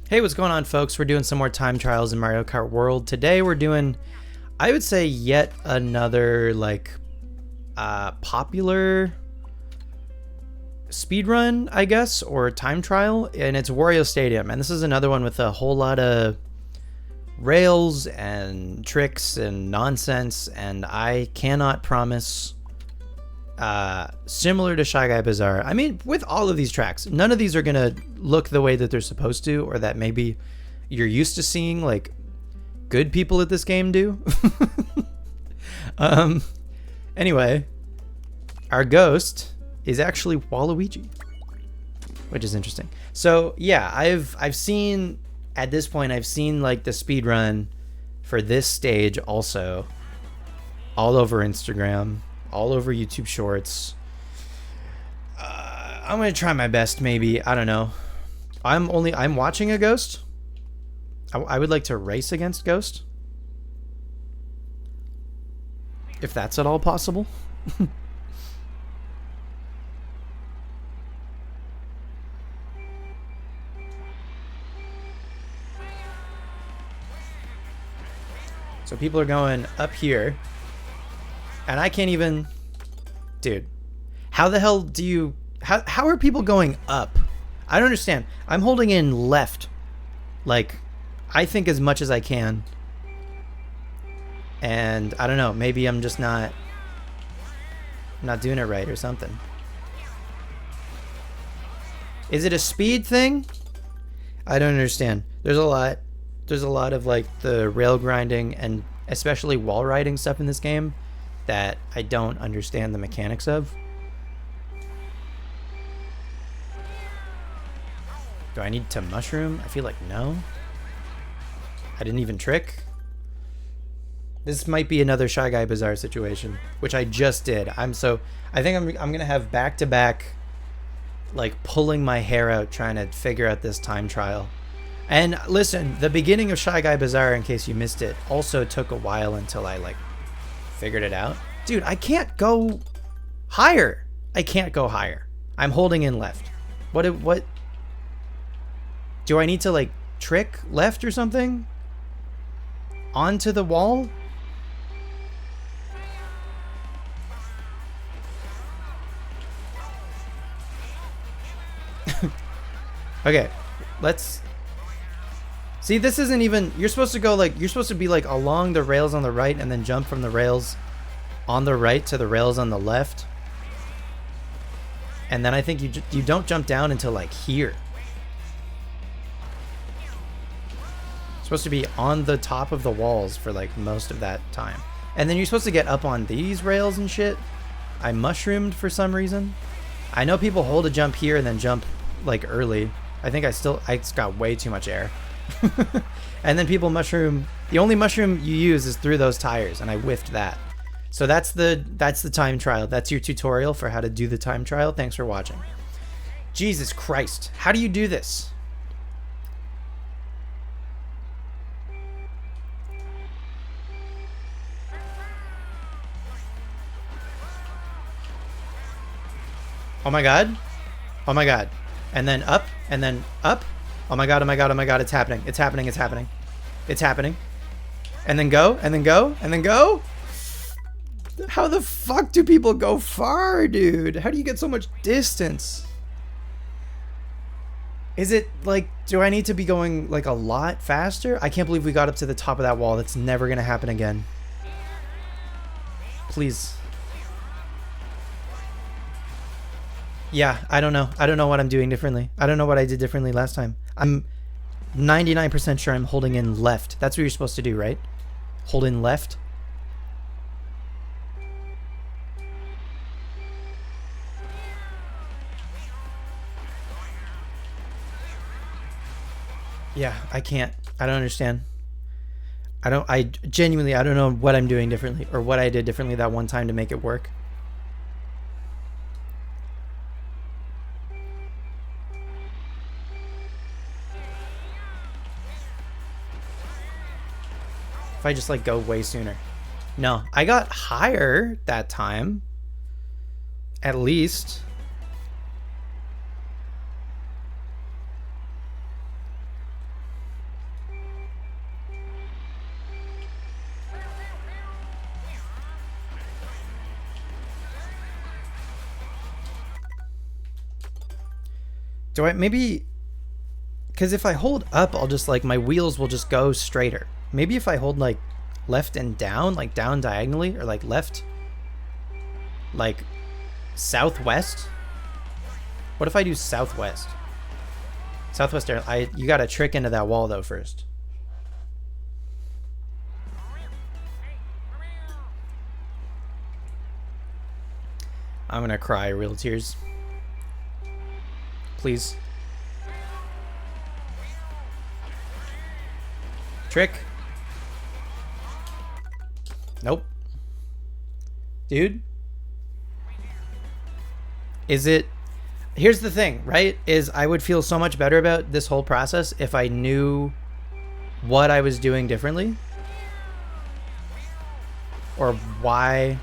Hey, what's going on, folks? We're doing some more time trials in Mario Kart World. Today we're doing, I would say, yet another popular speedrun, I guess, or time trial, and it's Wario Stadium. And this is another one with a whole lot of rails and tricks and nonsense, and I cannot promise similar to Shy Guy Bazaar. I mean, with all of these tracks, none of these are gonna look the way that they're supposed to, or that maybe you're used to seeing like good people at this game do. Anyway, our ghost is actually Waluigi, which is interesting. So yeah, I've seen, at this point, I've seen like the speed run for this stage also all over Instagram, all over YouTube Shorts. I'm gonna try my best. Maybe, I don't know. I'm watching a ghost. I would like to race against Ghost, if that's at all possible. So people are going up here, and I can't even, dude. How the hell do you? How are people going up? I don't understand. I'm holding in left, like, I think as much as I can. And I don't know, maybe I'm just not doing it right or something. Is it a speed thing? I don't understand. There's a lot of like the rail grinding and especially wall riding stuff in this game that I don't understand the mechanics of. Do I need to mushroom? I feel like no. I didn't even trick. This might be another Shy Guy Bazaar situation, which I just did. I think I'm gonna have back-to-back, like, pulling my hair out trying to figure out this time trial. And listen, the beginning of Shy Guy Bazaar, in case you missed it, also took a while until I like figured it out. Dude, I can't go higher. I can't go higher. I'm holding in left. What? Do I need to like trick left or something? Onto the wall? Okay, let's see. This isn't even, you're supposed to go like, you're supposed to be like along the rails on the right and then jump from the rails on the right to the rails on the left. And then I think you don't jump down until like here. Supposed to be on the top of the walls for like most of that time, and then you're supposed to get up on these rails and shit. I mushroomed for some reason. I know people hold a jump here and then jump like early. I think I just got way too much air. And then people mushroom. The only mushroom you use is through those tires, and I whiffed that. So that's the time trial. That's your tutorial for how to do the time trial. Thanks for watching. Jesus Christ, how do you do this? Oh my god. Oh my god. And then up, and then up. Oh my god, oh my god, oh my god, it's happening. It's happening, it's happening. It's happening. And then go, and then go, and then go. How the fuck do people go far, dude? How do you get so much distance? Is it like, do I need to be going like a lot faster? I can't believe we got up to the top of that wall. That's never gonna happen again. Please. Yeah, I don't know. I don't know what I'm doing differently. I don't know what I did differently last time. I'm 99% sure I'm holding in left. That's what you're supposed to do, right? Hold in left. Yeah, I can't. I don't understand. I genuinely, I don't know what I'm doing differently or what I did differently that one time to make it work. If I just like go way sooner. No, I got higher that time. At least. Do I maybe... Because if I hold up, I'll just like, my wheels will just go straighter. Maybe if I hold like left and down, like down diagonally, or like left, like southwest. What if I do southwest? Southwest, you gotta trick into that wall though first. I'm gonna cry real tears. Please. Trick. Nope. Dude. Is it... Here's the thing, right? Is I would feel so much better about this whole process if I knew what I was doing differently. Or why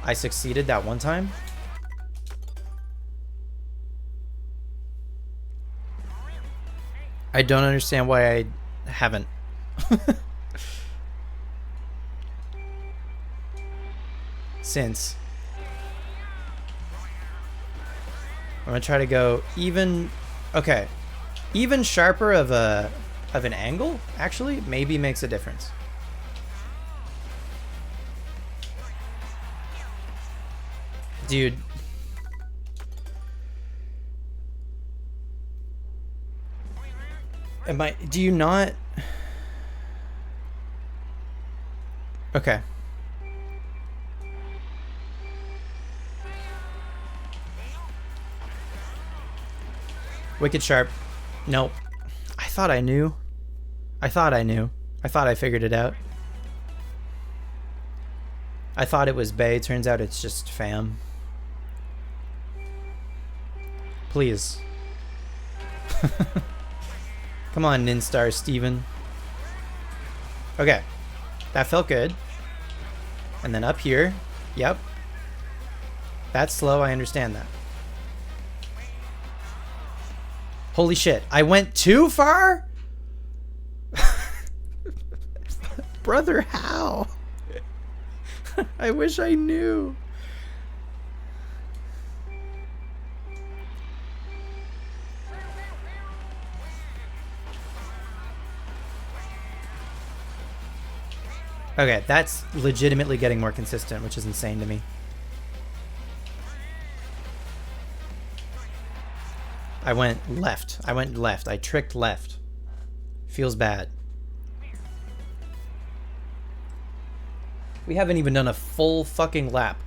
I succeeded that one time. I don't understand why I haven't. Since I'm gonna try to go even, okay, even sharper of an angle actually maybe makes a difference. Dude. Do you not? Okay. Wicked sharp. Nope. I thought I knew. I thought I knew. I thought I figured it out. I thought it was Bay. Turns out it's just fam. Please. Come on, Ninstar Steven. Okay. That felt good. And then up here. Yep. That's slow. I understand that. Holy shit. I went too far? Brother, how? I wish I knew. Okay, that's legitimately getting more consistent, which is insane to me. I went left. I went left. I tricked left. Feels bad. We haven't even done a full fucking lap.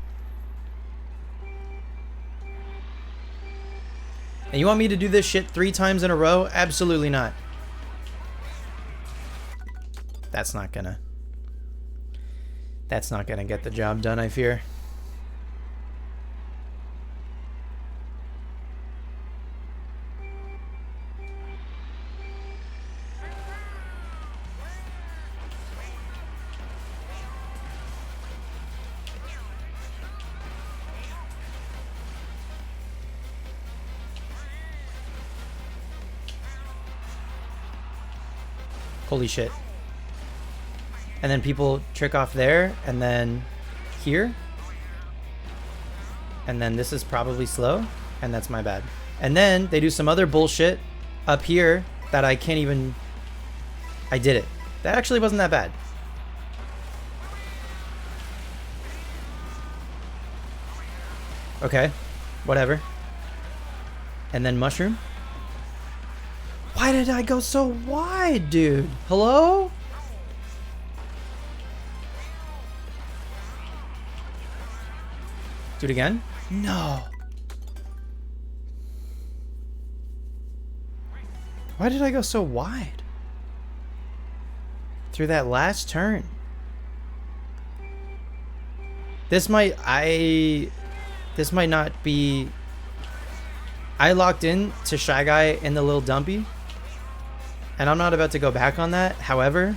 And you want me to do this shit 3 times in a row? Absolutely not. That's not gonna get the job done, I fear. Holy shit. And then people trick off there, and then here. And then this is probably slow, and that's my bad. And then they do some other bullshit up here that I can't even... I did it. That actually wasn't that bad. Okay, whatever. And then mushroom. Why did I go so wide, dude? Hello? Do it again? No. Why did I go so wide? Through that last turn. This might not be... I locked in to Shy Guy in the little dumpy. And I'm not about to go back on that. However,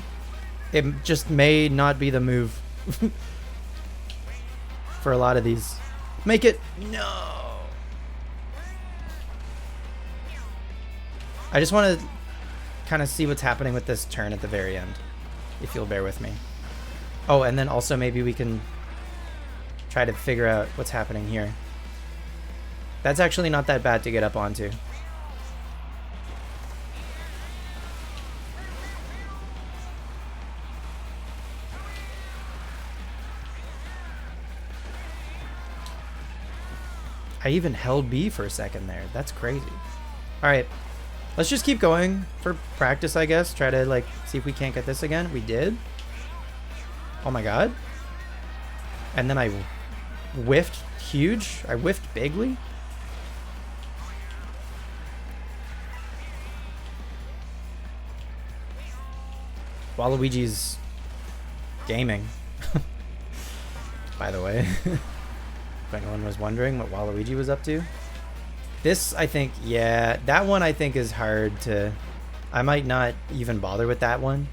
it just may not be the move for a lot of these. Make it... No! I just want to kind of see what's happening with this turn at the very end, if you'll bear with me. Oh, and then also maybe we can try to figure out what's happening here. That's actually not that bad to get up onto. I even held B for a second there. That's crazy. All right. Let's just keep going for practice, I guess. Try to, like, see if we can't get this again. We did. Oh, my God. And then I whiffed huge. I whiffed bigly. Waluigi's gaming. By the way. If anyone was wondering what Waluigi was up to. This, I think, yeah, that one I think is hard to... I might not even bother with that one.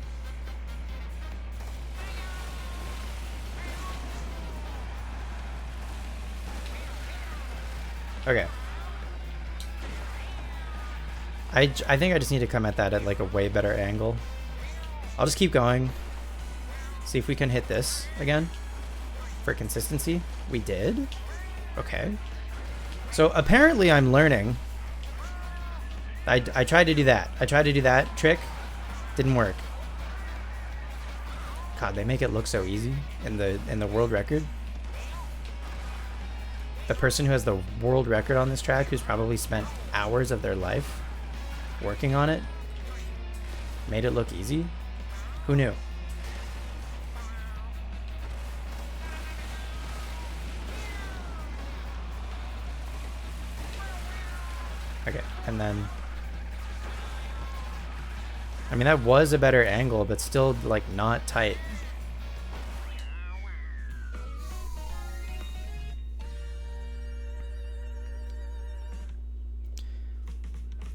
Okay. I think I just need to come at that at like a way better angle. I'll just keep going. See if we can hit this again. For consistency. We did. Okay. So apparently I'm learning. I tried to do that. I tried to do that trick. Didn't work. God, they make it look so easy in the world record. The person who has the world record on this track, who's probably spent hours of their life working on it, made it look easy. Who knew? Okay, and then... I mean, that was a better angle, but still, like, not tight.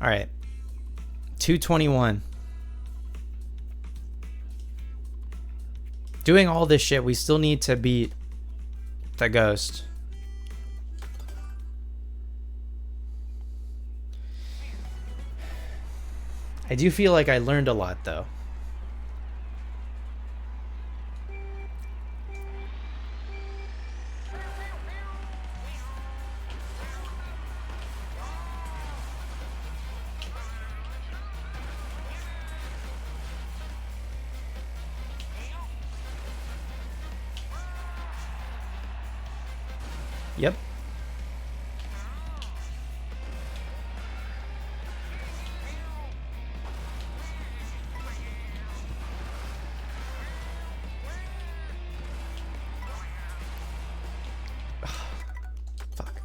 Alright. 221. Doing all this shit, we still need to beat the ghost. I do feel like I learned a lot, though. Yep. Fuck.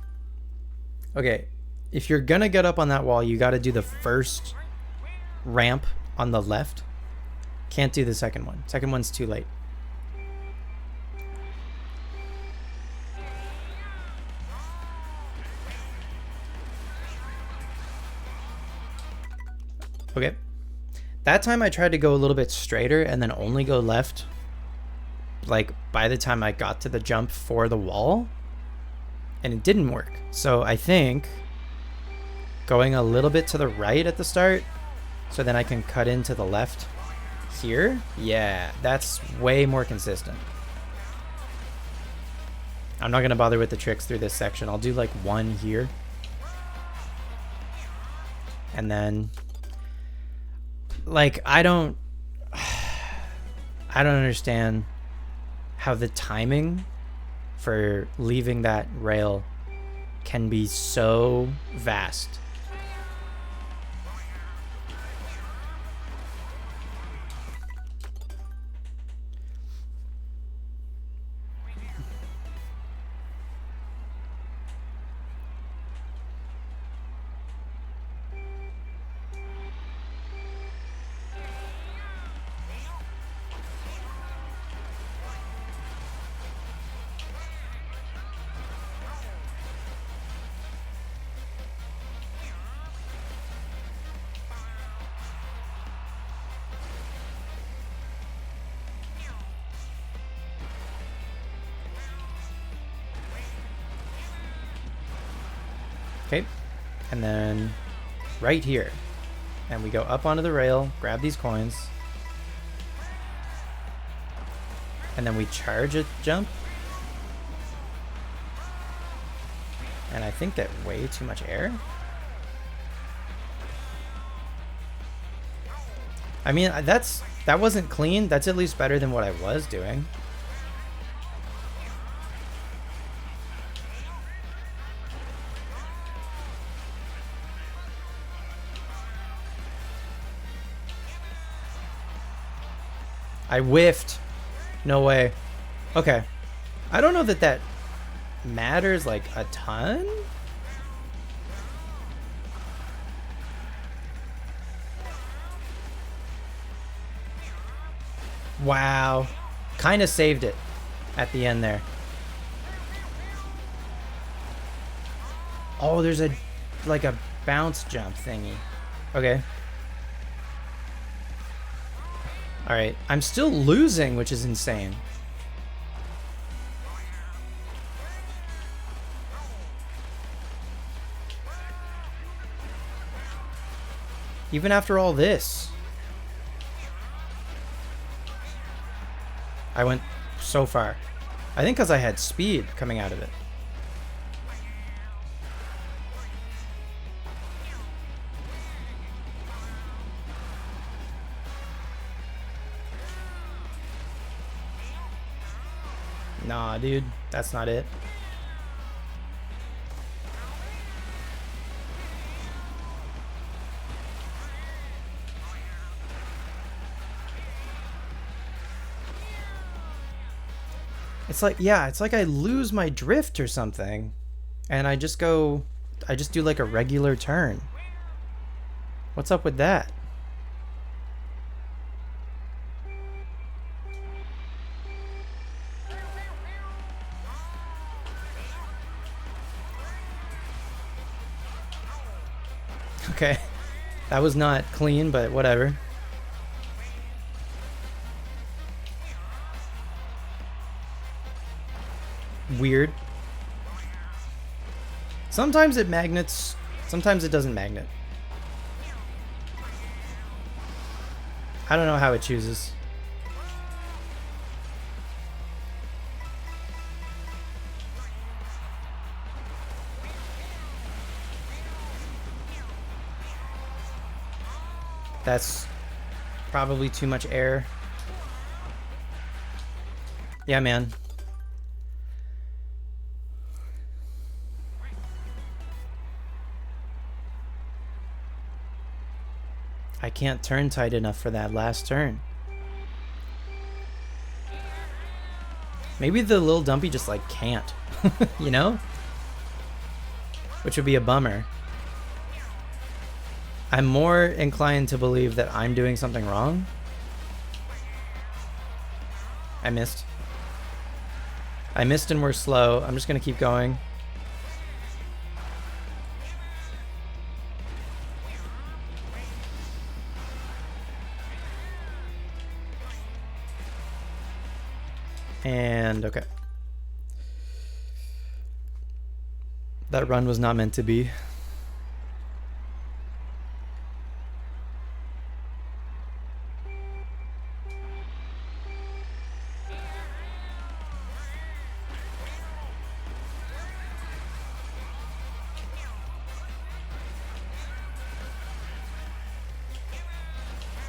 Okay, if you're gonna get up on that wall, you gotta do the first ramp on the left. Can't do the second one. Second one's too late. Okay. That time I tried to go a little bit straighter and then only go left. Like, by the time I got to the jump for the wall. And it didn't work. So I think going a little bit to the right at the start, so then I can cut into the left here. Yeah, that's way more consistent. I'm not going to bother with the tricks through this section. I'll do like one here. And then... like, I don't understand how the timing for leaving that rail can be so vast. Okay, and then right here, and we go up onto the rail, grab these coins, and then we charge a jump, and I think that way too much air. I mean, that wasn't clean. That's at least better than what I was doing. I whiffed. No way. Okay. I don't know that that matters like a ton. Wow. Kind of saved it at the end there. Oh, there's a like a bounce jump thingy. Okay. All right. I'm still losing, which is insane. Even after all this. I went so far. I think because I had speed coming out of it. Nah, dude. That's not it. It's like, yeah, it's like I lose my drift or something. And I just do like a regular turn. What's up with that? Okay. That was not clean, but whatever. Weird. Sometimes it magnets, sometimes it doesn't magnet. I don't know how it chooses. That's probably too much air. Yeah, man. I can't turn tight enough for that last turn. Maybe the little dumpy just like can't, you know? Which would be a bummer. I'm more inclined to believe that I'm doing something wrong. I missed. I missed and we're slow. I'm just gonna keep going. And okay. That run was not meant to be.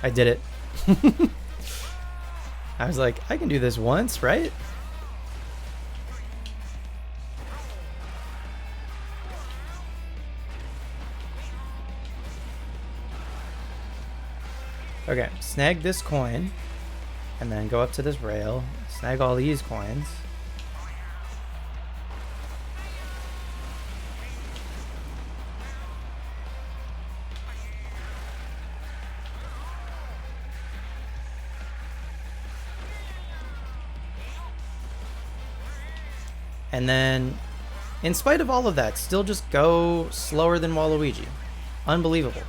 I did it. I was like, I can do this once, right? Okay, snag this coin, and then go up to this rail, snag all these coins. And then, in spite of all of that, still just go slower than Waluigi. Unbelievable.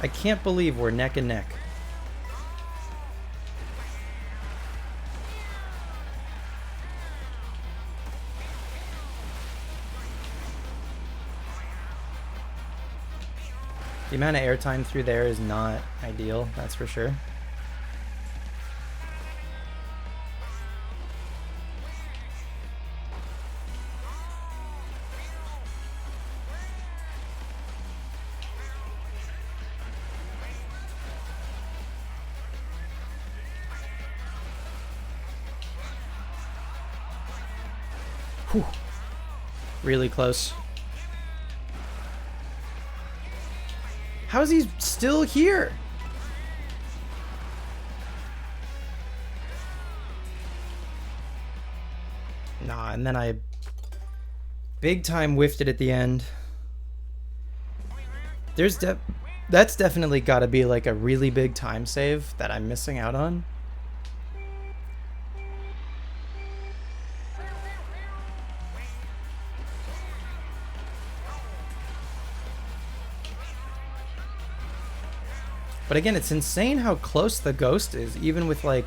I can't believe we're neck and neck. The amount of airtime through there is not ideal, that's for sure. Whew. Really close. How is he still here? Nah, and then I big time whiffed it at the end. That's definitely got to be like a really big time save that I'm missing out on. But again, it's insane how close the ghost is, even with like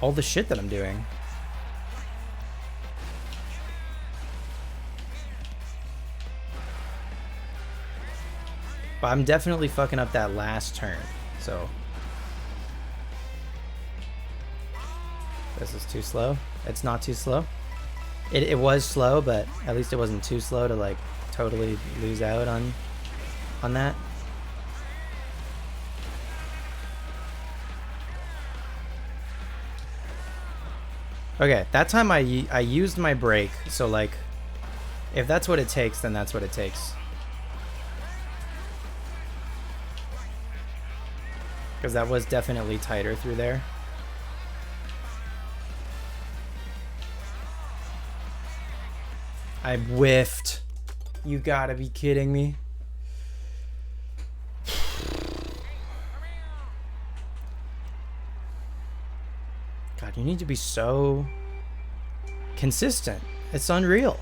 all the shit that I'm doing. But I'm definitely fucking up that last turn, so. This is too slow. It's not too slow. It was slow, but at least it wasn't too slow to like totally lose out on that. Okay, that time I used my brake, so like, if that's what it takes, then that's what it takes. Because that was definitely tighter through there. I whiffed. You gotta be kidding me. God, you need to be so consistent. It's unreal.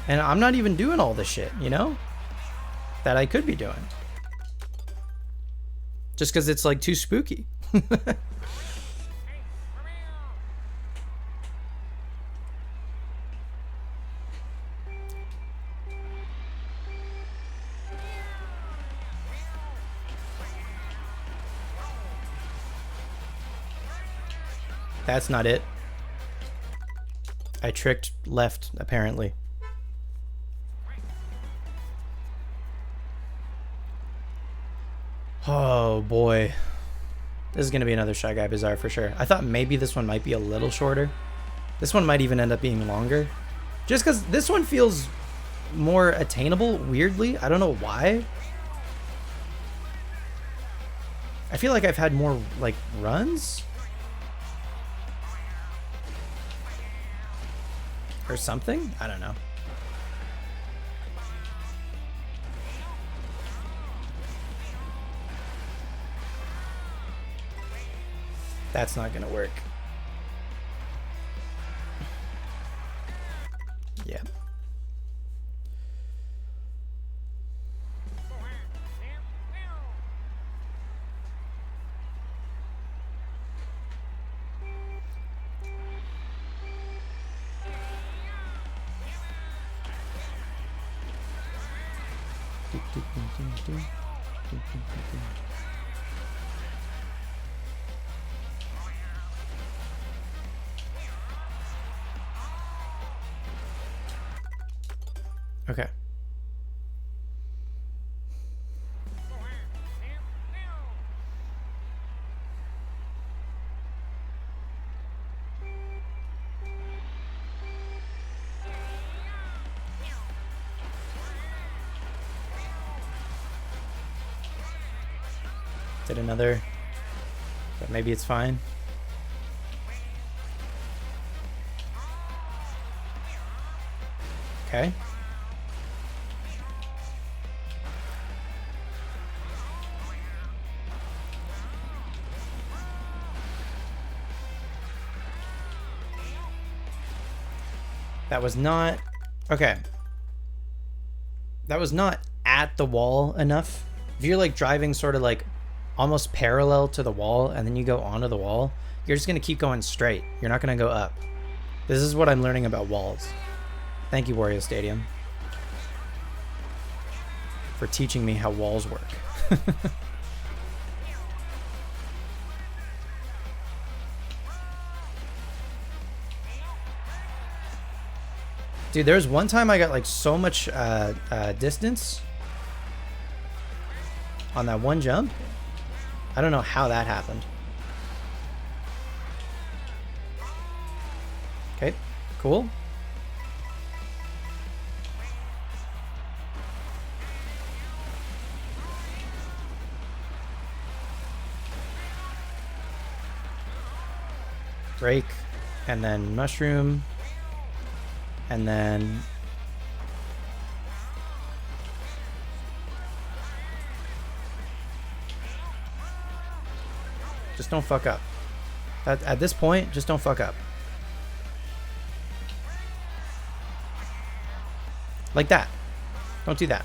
And I'm not even doing all the shit, you know? That I could be doing. Just because it's like too spooky. That's not it. I tricked left, apparently. Oh boy. This is going to be another Shy Guy Bazaar for sure. I thought maybe this one might be a little shorter. This one might even end up being longer. Just because this one feels more attainable, weirdly. I don't know why. I feel like I've had more, like, runs? Or something? I don't know. That's not gonna work. Yeah. Okay. Did another, but maybe it's fine. Okay. That was not, okay. That was not at the wall enough. If you're like driving sort of like almost parallel to the wall and then you go onto the wall, you're just going to keep going straight. You're not going to go up. This is what I'm learning about walls. Thank you, Wario Stadium, for teaching me how walls work. Dude, there was one time I got like so much distance on that one jump. I don't know how that happened. Okay, cool. Break, and then mushroom, and then just don't fuck up. At this point, just don't fuck up. Like that. Don't do that.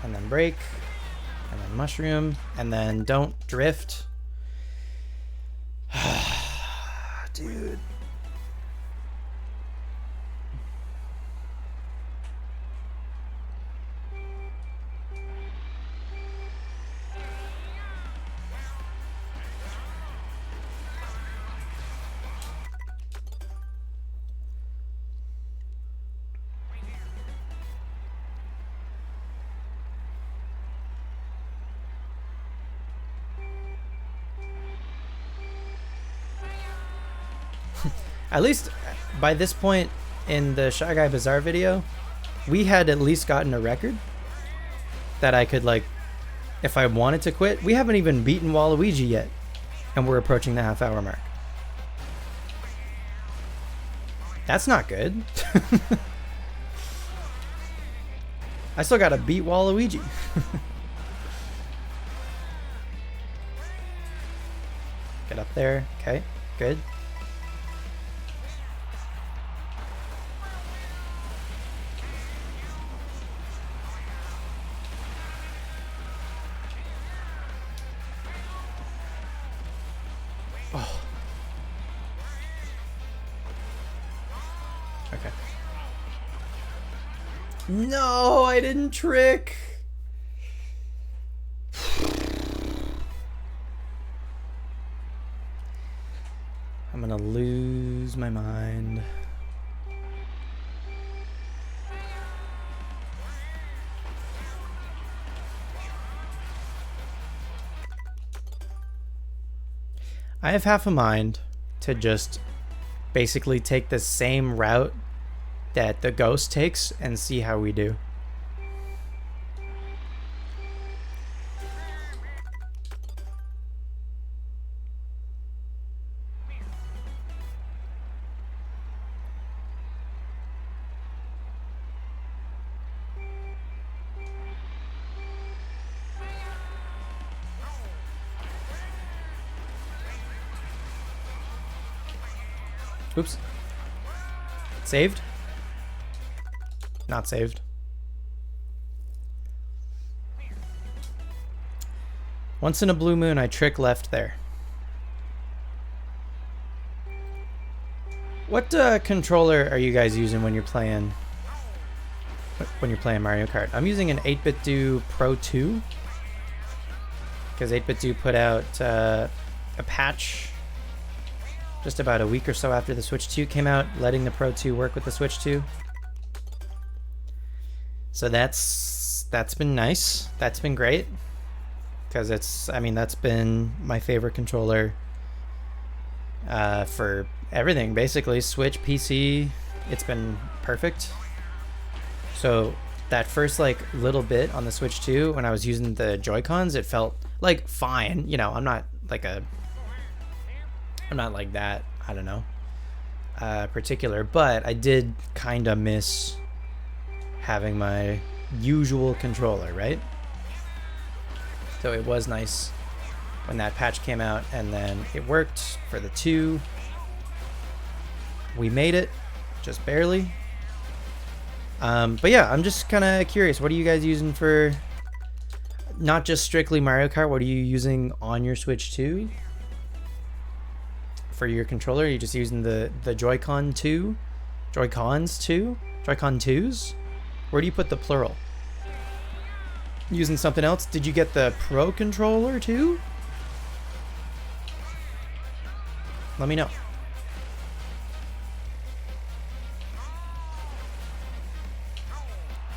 And then break, and then mushroom, and then don't drift. Dude. At least by this point in the Shy Guy Bazaar video, we had at least gotten a record that I could, like, if I wanted to quit. We haven't even beaten Waluigi yet, and we're approaching the half-hour mark. That's not good. I still gotta beat Waluigi. Get up there. Okay, good. Oh. Okay. No, I didn't trick. I'm gonna lose my mind. I have half a mind to just basically take the same route that the ghost takes and see how we do. Oops. Saved? Not saved. Once in a blue moon, I trick left there. What controller are you guys using when you're playing Mario Kart? I'm using an 8BitDo Pro 2 because 8BitDo put out a patch just about a week or so after the Switch 2 came out, letting the Pro 2 work with the Switch 2. So that's been nice. That's been great. Because that's been my favorite controller for everything, basically. Switch, PC, it's been perfect. So that first little bit on the Switch 2, when I was using the Joy-Cons, it felt like fine. You know, I'm not like that, I don't know, particular, but I did kind of miss having my usual controller, right? So it was nice when that patch came out, and then it worked for the 2. We made it, just barely. But yeah, I'm just kind of curious, what are you guys using for... not just strictly Mario Kart, what are you using on your Switch 2? For your controller, are you just using the Joy-Con 2? Joy-Cons 2? Joy-Con 2s? Where do you put the plural? Using something else? Did you get the Pro controller too? Let me know.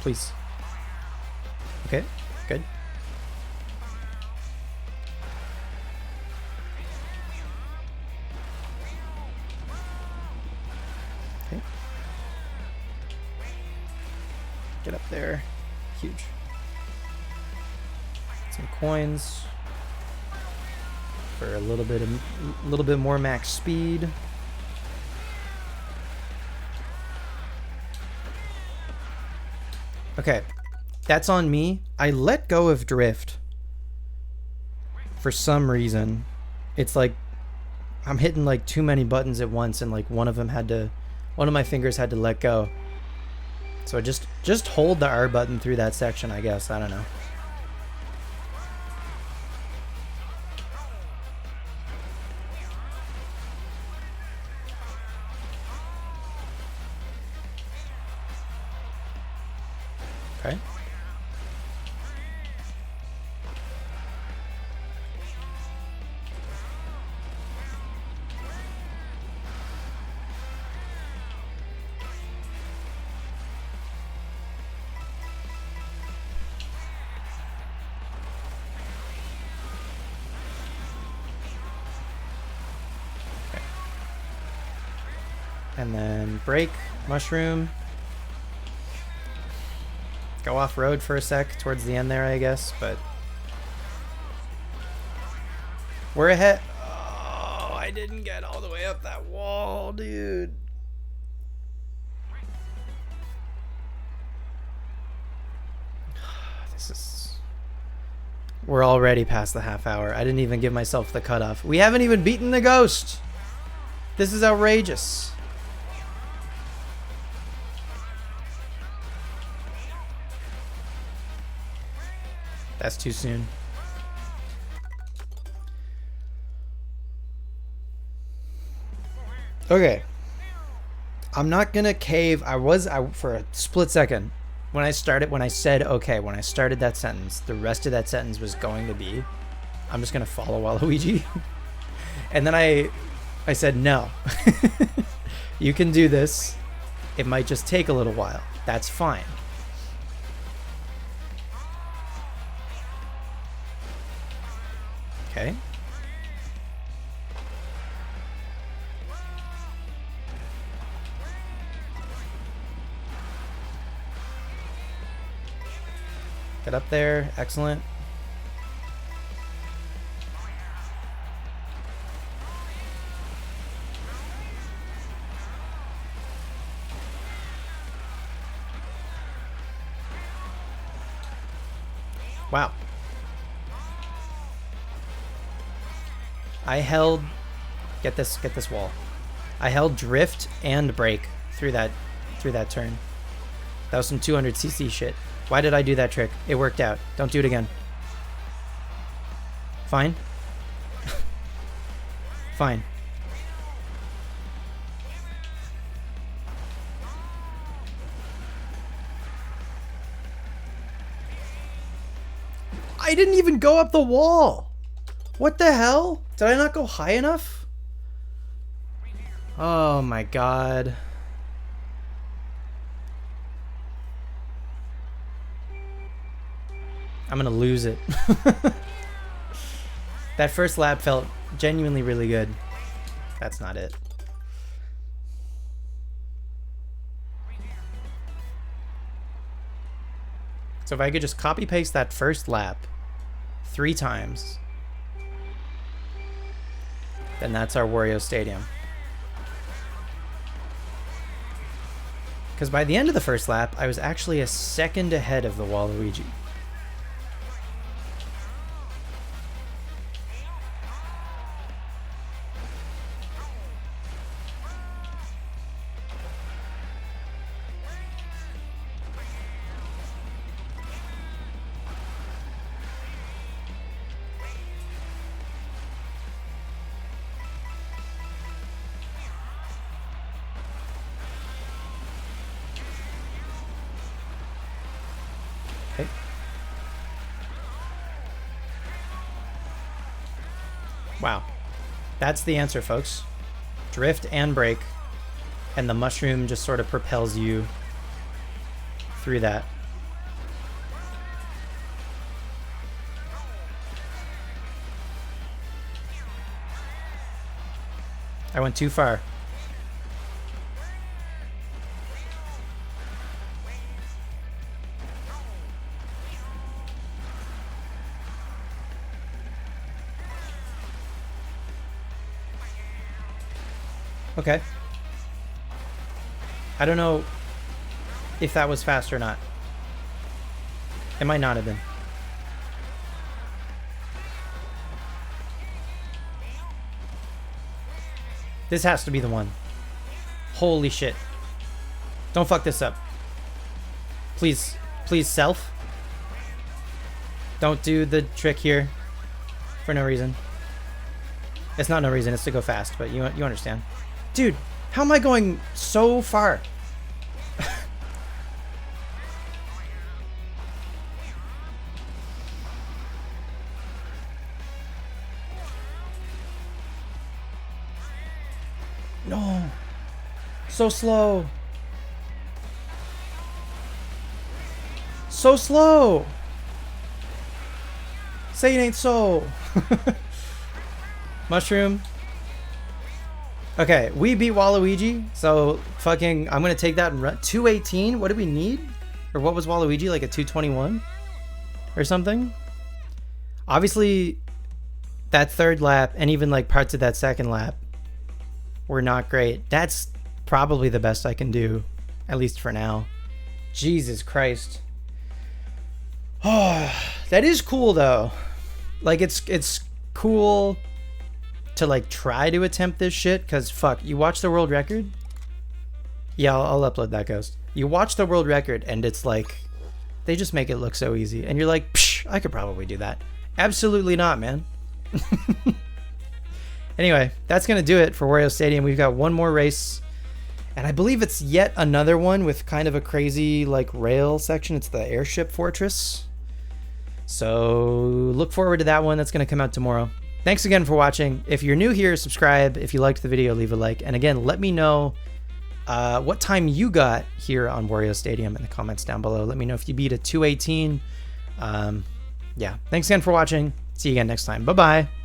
Please. Okay, good. Okay. Get up there. Huge. Some coins for a little bit more max speed. Okay, that's on me. I let go of drift for some reason. It's like I'm hitting like too many buttons at once, and like one of my fingers had to let go. So just hold the R button through that section, I guess. I don't know. Okay. And then break, mushroom. Go off road for a sec towards the end there, I guess, but we're ahead. Oh, I didn't get all the way up that wall, dude. We're already past the half hour. I didn't even give myself the cutoff. We haven't even beaten the ghost. This is outrageous. That's too soon. Okay. I'm not gonna cave. I for a split second when I said okay, when I started that sentence, the rest of that sentence was going to be, I'm just gonna follow Waluigi. And then I said no. You can do this. It might just take a little while. That's fine. Okay. Get up there. Excellent. Wow. I held, get this wall. I held drift and brake through that turn. That was some 200cc shit. Why did I do that trick? It worked out. Don't do it again. Fine. Fine. I didn't even go up the wall. What the hell? Did I not go high enough? Oh my god. I'm gonna lose it. That first lap felt genuinely really good. That's not it. So if I could just copy paste that first lap 3 times, then that's our Wario Stadium. Because by the end of the first lap, I was actually a second ahead of the Waluigi. Wow. That's the answer, folks. Drift and brake. And the mushroom just sort of propels you through that. I went too far. Okay. I don't know if that was fast or not. It might not have been. This has to be the one. Holy shit. Don't fuck this up. Please. Please, self. Don't do the trick here. For no reason. It's not no reason. It's to go fast, but you understand. Dude, how am I going so far? No. So slow. So slow. Say it ain't so. Mushroom. Okay, we beat Waluigi, so fucking, I'm gonna take that and run. 218? What do we need? Or what was Waluigi, like a 221? Or something? Obviously, that third lap, and even like parts of that second lap, were not great. That's probably the best I can do, at least for now. Jesus Christ. Oh, that is cool though. Like it's cool to like try to attempt this shit, because fuck, you watch the world record? Yeah, I'll upload that, Ghost. You watch the world record and it's like, they just make it look so easy. And you're like, psh, I could probably do that. Absolutely not, man. Anyway, that's going to do it for Wario Stadium. We've got one more race. And I believe it's yet another one with kind of a crazy like rail section. It's the airship fortress. So look forward to that one. That's going to come out tomorrow. Thanks again for watching. If you're new here, subscribe. If you liked the video, leave a like. And again, let me know what time you got here on Wario Stadium in the comments down below. Let me know if you beat a 218. Yeah, thanks again for watching. See you again next time. Bye-bye.